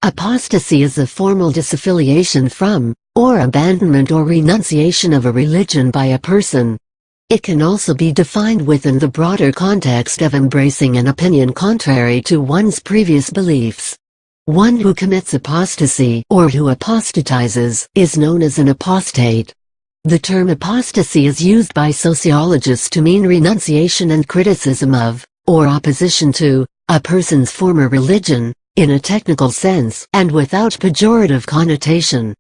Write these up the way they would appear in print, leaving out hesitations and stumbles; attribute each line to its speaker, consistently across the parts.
Speaker 1: Apostasy is a formal disaffiliation from, or abandonment or renunciation of a religion by a person. It can also be defined within the broader context of embracing an opinion contrary to one's previous beliefs. One who commits apostasy, or who apostatizes, is known as an apostate. The term apostasy is used by sociologists to mean renunciation and criticism of, or opposition to, a person's former religion, in a technical sense and without pejorative connotation.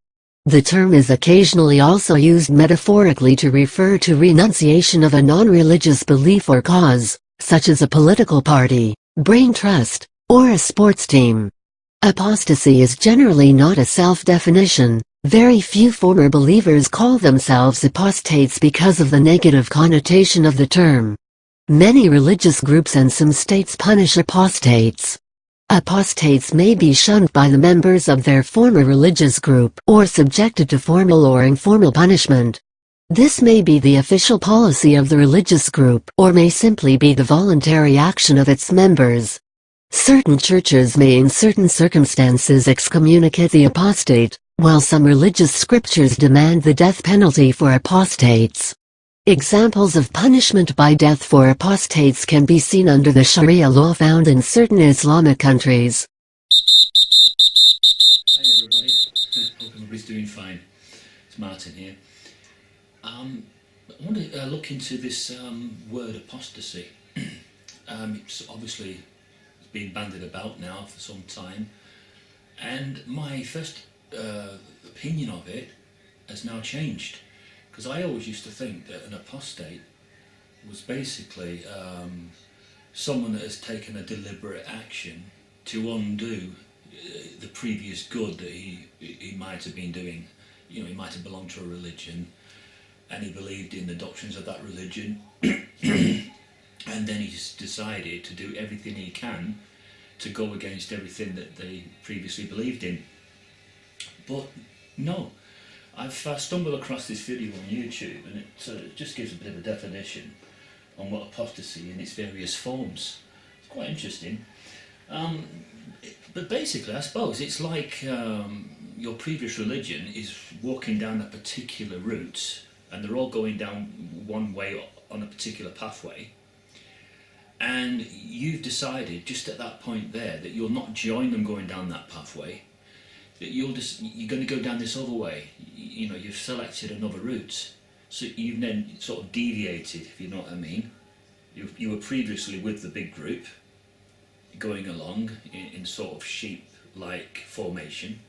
Speaker 1: The term is occasionally also used metaphorically to refer to renunciation of a non-religious belief or cause, such as a political party, brain trust, or a sports team. Apostasy is generally not a self-definition. Very few former believers call themselves apostates because of the negative connotation of the term. Many religious groups and some states punish apostates. Apostates may be shunned by the members of their former religious group or subjected to formal or informal punishment. This may be the official policy of the religious group or may simply be the voluntary action of its members. Certain churches may in certain circumstances excommunicate the apostate, while some religious scriptures demand the death penalty for apostates. Examples of punishment by death for apostates can be seen under the Sharia law found in certain Islamic countries.
Speaker 2: Hi everybody, hope everybody's doing fine. It's Martin here. I want to look into this word apostasy. It's obviously been bandied about now for some time, and my first opinion of it has now changed. Because I always used to think that an apostate was basically someone that has taken a deliberate action to undo the previous good that he might have been doing. You know, he might have belonged to a religion and he believed in the doctrines of that religion and then he's decided to do everything he can to go against everything that they previously believed in. But no. I've stumbled across this video on YouTube and it just gives a bit of a definition on what apostasy in its various forms. It's quite interesting. But basically, I suppose it's like your previous religion is walking down a particular route and they're all going down one way on a particular pathway, and you've decided just at that point there that you'll not join them going down that pathway, that you're going to go down this other way. You know, you've selected another route, so you've then sort of deviated, if you know what I mean. You were previously with the big group, going along in sort of sheep-like formation,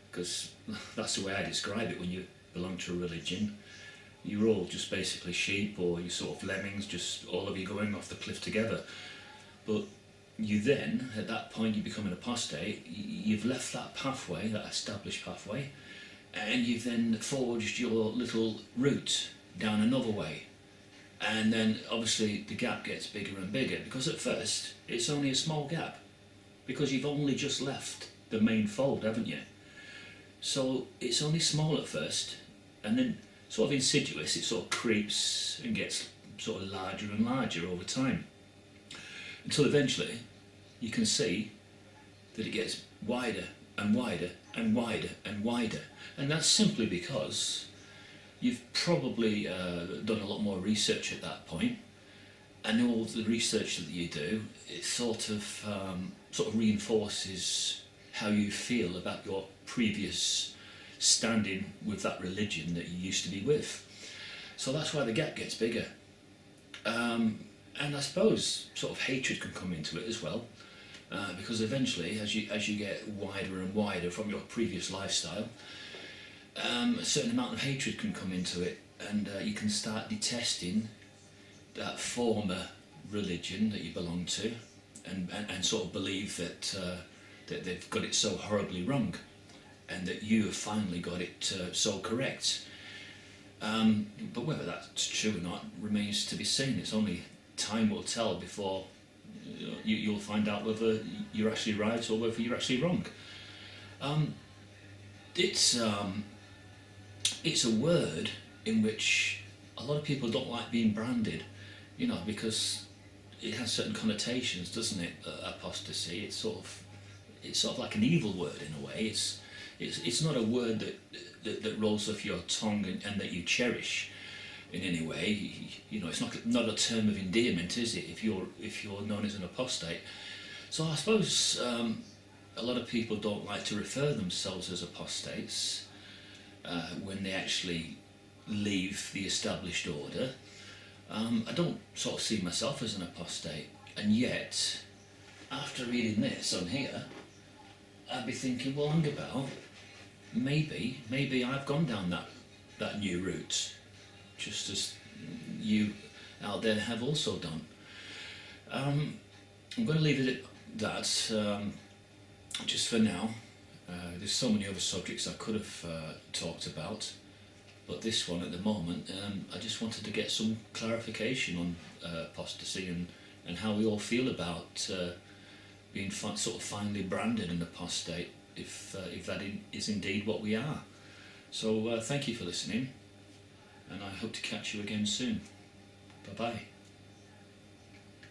Speaker 2: because that's the way I describe it when you belong to a religion. You're all just basically sheep, or you're sort of lemmings, just all of you going off the cliff together. But you then, at that point, you become an apostate. You've left that pathway, that established pathway, and you've then forged your little route down another way. And then obviously the gap gets bigger and bigger, because at first it's only a small gap, because you've only just left the main fold, haven't you? So it's only small at first, and then sort of insidious, it sort of creeps and gets sort of larger and larger over time, until eventually you can see that it gets wider and wider and wider and wider. And that's simply because you've probably done a lot more research at that point, and all the research that you do, it sort of reinforces how you feel about your previous standing with that religion that you used to be with. So that's why the gap gets bigger. And I suppose sort of hatred can come into it as well, because eventually, as you get wider and wider from your previous lifestyle, a certain amount of hatred can come into it, and you can start detesting that former religion that you belong to, and sort of believe that that they've got it so horribly wrong, and that you have finally got it so correct. But whether that's true or not remains to be seen. It's only time will tell before you'll find out whether you're actually right or whether you're actually wrong. It's a word in which a lot of people don't like being branded, you know, because it has certain connotations, doesn't it? Apostasy. It's sort of, it's sort of like an evil word in a way. It's not a word that rolls off your tongue and that you cherish in any way. You know, it's not a term of endearment, is it? If you're known as an apostate. So I suppose a lot of people don't like to refer themselves as apostates when they actually leave the established order. I don't sort of see myself as an apostate, and yet, after reading this on here, I'd be thinking, well, hang about, maybe I've gone down that new route, just as you out there have also done. I'm going to leave it at that, just for now. There's so many other subjects I could have talked about, but this one at the moment, I just wanted to get some clarification on apostasy and how we all feel about being sort of finally branded an apostate, if that is indeed what we are. So thank you for listening, and I hope to catch you again soon. Bye bye.